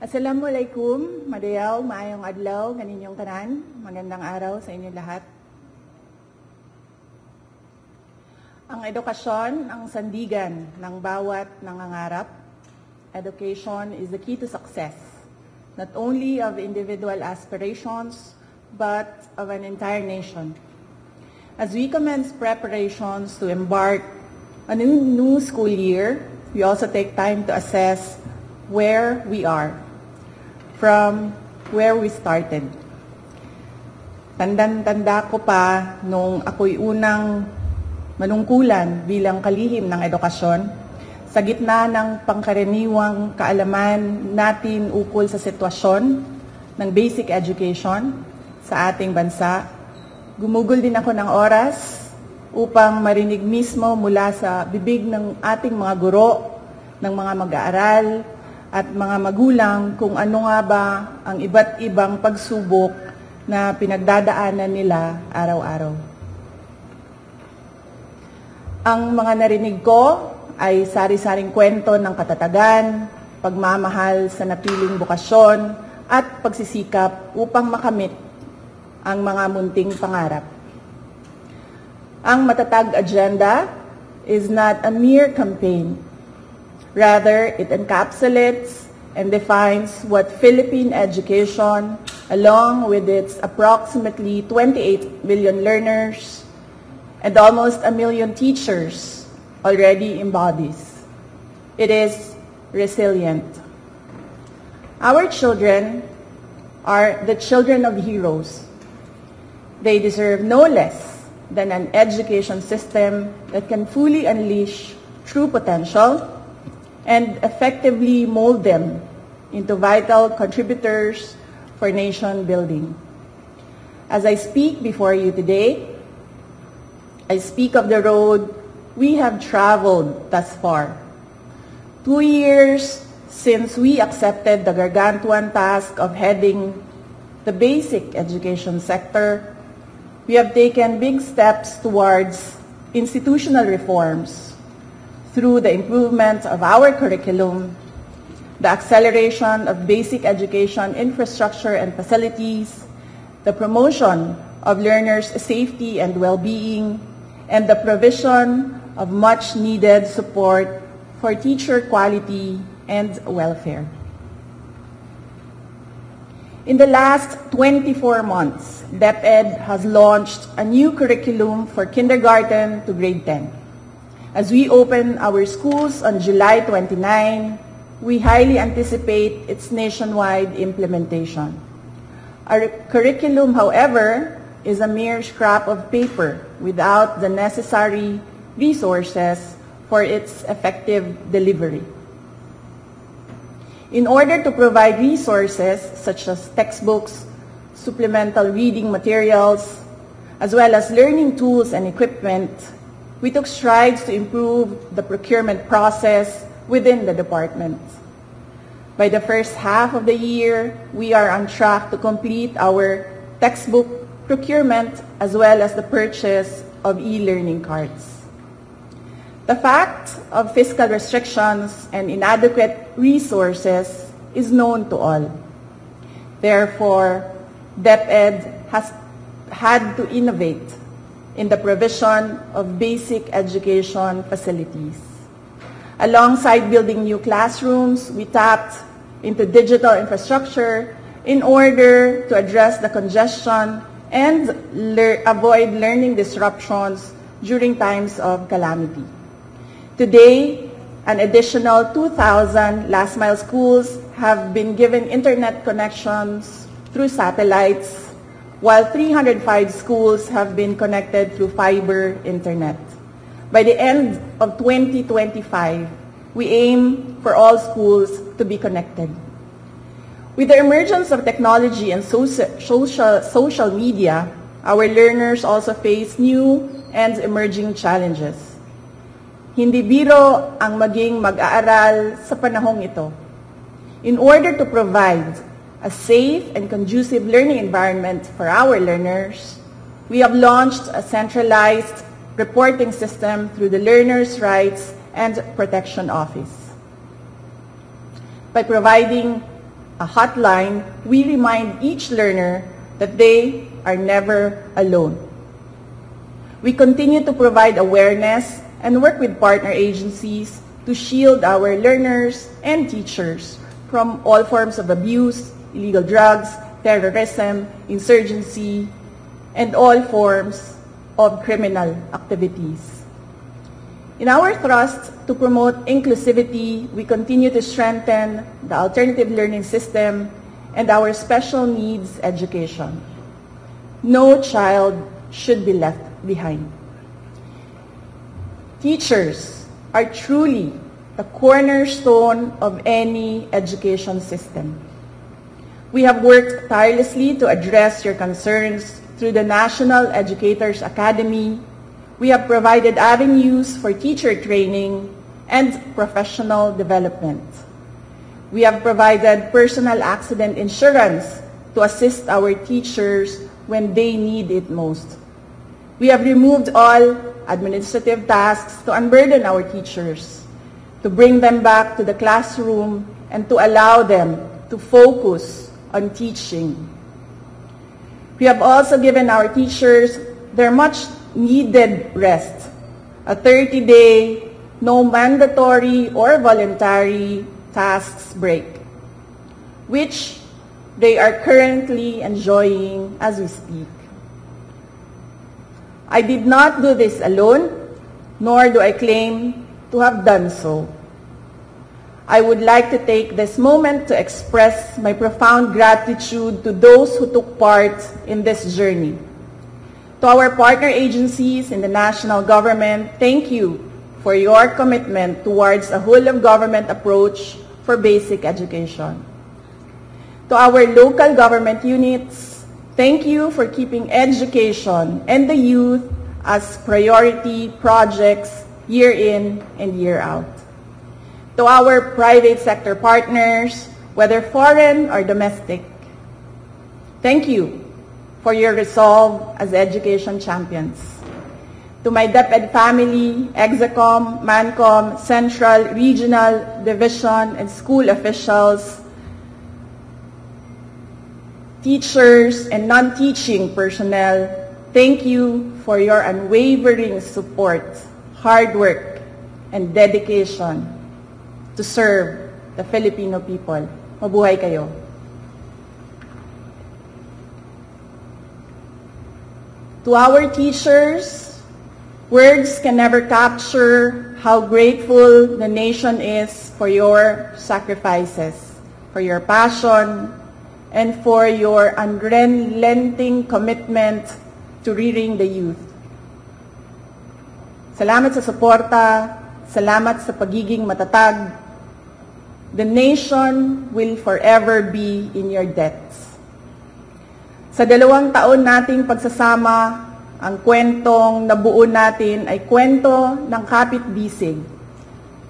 Assalamualaikum, madayaw, maayong adlaw, kaninyong tanan, magandang araw sa inyo lahat. Ang edukasyon ang sandigan ng bawat nangangarap. Education is the key to success, not only of individual aspirations, but of an entire nation. As we commence preparations to embark on a new school year, we also take time to assess where we are from where we started. Tandang-tanda ko pa nung ako'y unang manungkulan bilang kalihim ng edukasyon sa gitna ng pangkaraniwang kaalaman natin ukol sa sitwasyon ng basic education sa ating bansa. Gumugol din ako ng oras upang marinig mismo mula sa bibig ng ating mga guro, ng mga mag-aaral, at mga magulang kung ano nga ba ang iba't ibang pagsubok na pinagdadaanan nila araw-araw. Ang mga narinig ko ay sari-saring kwento ng katatagan, pagmamahal sa napiling bukasyon, at pagsisikap upang makamit ang mga munting pangarap. Ang matatag agenda is not a mere campaign. Rather, it encapsulates and defines what Philippine education, along with its approximately 28 million learners and almost 1 million teachers, already embodies. It is resilient. Our children are the children of heroes. They deserve no less than an education system that can fully unleash true potential and effectively mold them into vital contributors for nation building. As I speak before you today, I speak of the road we have traveled thus far. 2 years since we accepted the gargantuan task of heading the basic education sector, we have taken big steps towards institutional reforms through the improvement of our curriculum, the acceleration of basic education infrastructure and facilities, the promotion of learners' safety and well-being, and the provision of much-needed support for teacher quality and welfare. In the last 24 months, DepEd has launched a new curriculum for kindergarten to grade 10. As we open our schools on July 29, we highly anticipate its nationwide implementation. Our curriculum, however, is a mere scrap of paper without the necessary resources for its effective delivery. In order to provide resources such as textbooks, supplemental reading materials, as well as learning tools and equipment, we took strides to improve the procurement process within the department. By the first half of the year, we are on track to complete our textbook procurement as well as the purchase of e-learning cards. The fact of fiscal restrictions and inadequate resources is known to all. Therefore, DepEd has had to innovate in the provision of basic education facilities. Alongside building new classrooms, we tapped into digital infrastructure in order to address the congestion and avoid learning disruptions during times of calamity. Today, an additional 2,000 last-mile schools have been given internet connections through satellites, while 305 schools have been connected through fiber internet. By the end of 2025, we aim for all schools to be connected. With the emergence of technology and social media, our learners also face new and emerging challenges. Hindi biro ang maging mag-aaral sa panahong ito. In order to provide a safe and conducive learning environment for our learners, we have launched a centralized reporting system through the Learners' Rights and Protection Office. By providing a hotline, we remind each learner that they are never alone. We continue to provide awareness and work with partner agencies to shield our learners and teachers from all forms of abuse, illegal drugs, terrorism, insurgency, and all forms of criminal activities. In our thrust to promote inclusivity, we continue to strengthen the alternative learning system and our special needs education. No child should be left behind. Teachers are truly the cornerstone of any education system. We have worked tirelessly to address your concerns through the National Educators Academy. We have provided avenues for teacher training and professional development. We have provided personal accident insurance to assist our teachers when they need it most. We have removed all administrative tasks to unburden our teachers, to bring them back to the classroom and to allow them to focus on teaching. We have also given our teachers their much needed rest, a 30-day, no mandatory or voluntary tasks break, which they are currently enjoying as we speak. I did not do this alone, nor do I claim to have done so. I would like to take this moment to express my profound gratitude to those who took part in this journey. To our partner agencies in the national government, thank you for your commitment towards a whole-of-government approach for basic education. To our local government units, thank you for keeping education and the youth as priority projects year in and year out. To our private sector partners, whether foreign or domestic, thank you for your resolve as education champions. To my DepEd family, Execom, Mancom, Central, Regional, Division, and school officials, teachers, and non-teaching personnel, thank you for your unwavering support, hard work, and dedication to serve the Filipino people. Mabuhay kayo. To our teachers, words can never capture how grateful the nation is for your sacrifices, for your passion, and for your unrelenting commitment to rearing the youth. Salamat sa suporta, salamat sa pagiging matatag. The nation will forever be in your debts. Sa 2 taon nating pagsasama, ang kwentong nabuo natin ay kwento ng kapit-bisig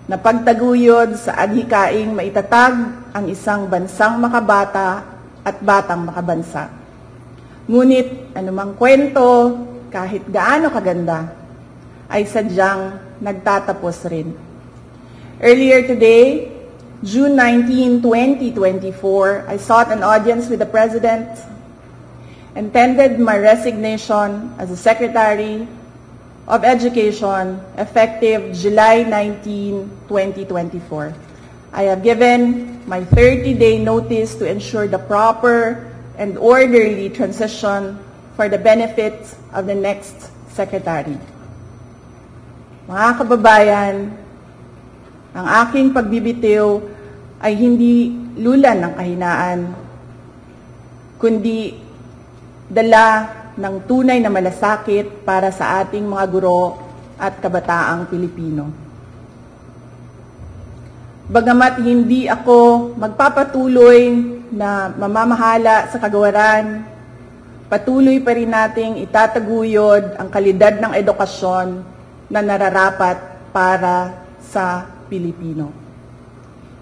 na pagtaguyod sa adhikaing maitatag ang isang bansang makabata at batang makabansa. Ngunit anumang kwento, kahit gaano kaganda, ay sadyang nagtatapos rin. Earlier today, June 19, 2024, I sought an audience with the President and tendered my resignation as the Secretary of Education effective July 19, 2024. I have given my 30-day notice to ensure the proper and orderly transition for the benefit of the next Secretary. Mga kababayan, ang aking pagbibitiw ay hindi lulan ng kahinaan, kundi dala ng tunay na malasakit para sa ating mga guro at kabataang Pilipino. Bagamat hindi ako magpapatuloy na mamamahala sa kagawaran, patuloy pa rin nating itataguyod ang kalidad ng edukasyon na nararapat para sa Pilipino.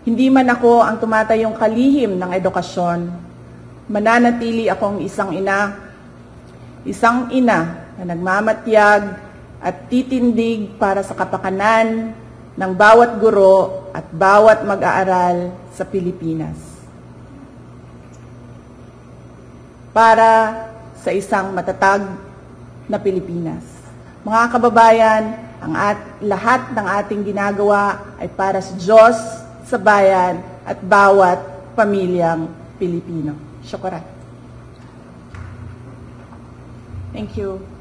Hindi man ako ang tumatayong kalihim ng edukasyon, mananatili akong isang ina na nagmamatyag at titindig para sa kapakanan ng bawat guro at bawat mag-aaral sa Pilipinas. para sa isang matatag na Pilipinas. Mga kababayan, lahat ng ating ginagawa ay para sa Diyos, sa bayan, at bawat pamilyang Pilipino. Syukuran. Thank you.